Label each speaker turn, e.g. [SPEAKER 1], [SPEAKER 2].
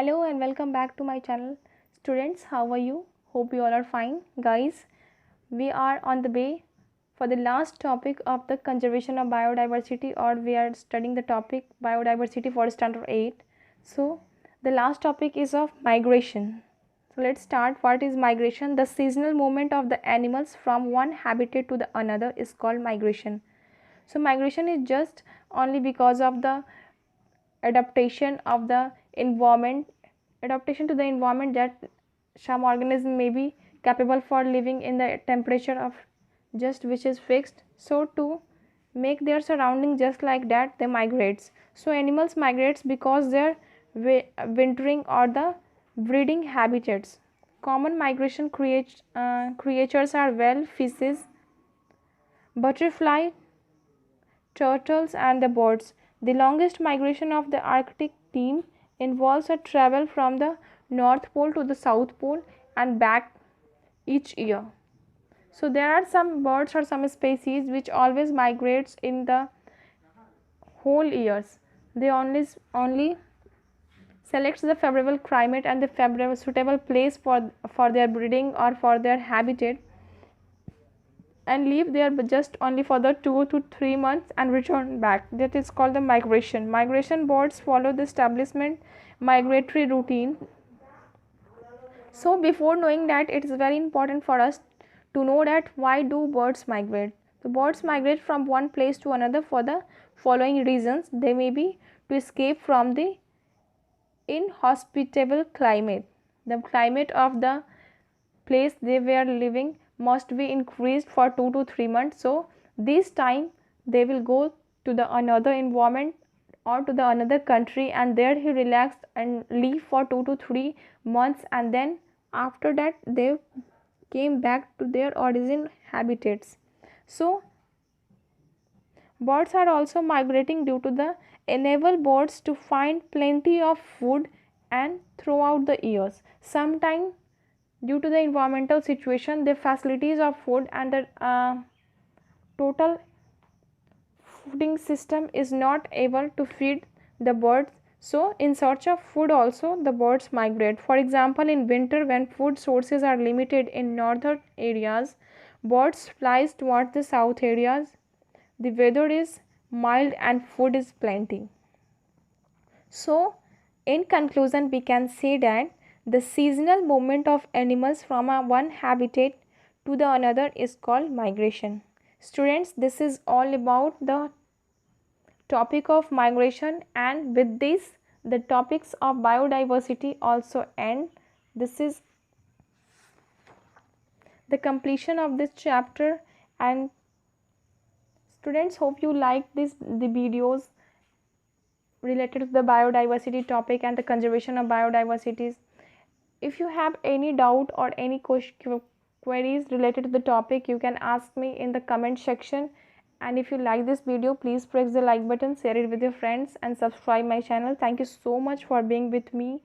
[SPEAKER 1] Hello and welcome back to my channel. Students, how are you? Hope you all are fine. Guys, we are on the way for the last topic of the conservation of biodiversity, or we are studying the topic biodiversity for standard 8. So, the last topic is of migration. So, let's start. What is migration? The seasonal movement of the animals from one habitat to the another is called migration. So, migration is just only because of the adaptation of the environment, adaptation to the environment, that some organism may be capable for living in the temperature of just which is fixed. So to make their surrounding just like that, they migrates. So animals migrates because their wintering or the breeding habitats. Common migration creatures are whale, fishes, butterfly, turtles and the birds. The longest migration of the Arctic team involves a travel from the North Pole to the South Pole and back each year. So there are some birds or some species which always migrates in the whole years. They only selects the favorable climate and the favorable suitable place for their breeding or for their habitat, and live there but just only for the 2 to 3 months and return back. That is called the migration. Migration birds follow the establishment migratory routine. So before knowing that, it is very important for us to know that why do birds migrate. The birds migrate from one place to another for the following reasons. They may be to escape from the inhospitable climate. The climate of the place they were living must be increased for 2 to 3 months. So this time they will go to the another environment or to the another country, and there he relaxed and live for 2 to 3 months, and then after that they came back to their origin habitats. So birds are also migrating due to the enable birds to find plenty of food and throughout the years. Sometimes due to the environmental situation, the facilities of food and the total fooding system is not able to feed the birds. So in search of food also the birds migrate. For example, in winter when food sources are limited in northern areas, birds flies towards the south areas. The weather is mild and food is plenty. So in conclusion, we can say that the seasonal movement of animals from one habitat to the another is called migration. Students, this is all about the topic of migration, and with this the topics of biodiversity also end. This is the completion of this chapter, and students, hope you like the videos related to the biodiversity topic and the conservation of biodiversities. If you have any doubt or any queries related to the topic, you can ask me in the comment section. And if you like this video, please press the like button, share it with your friends and subscribe my channel. Thank you so much for being with me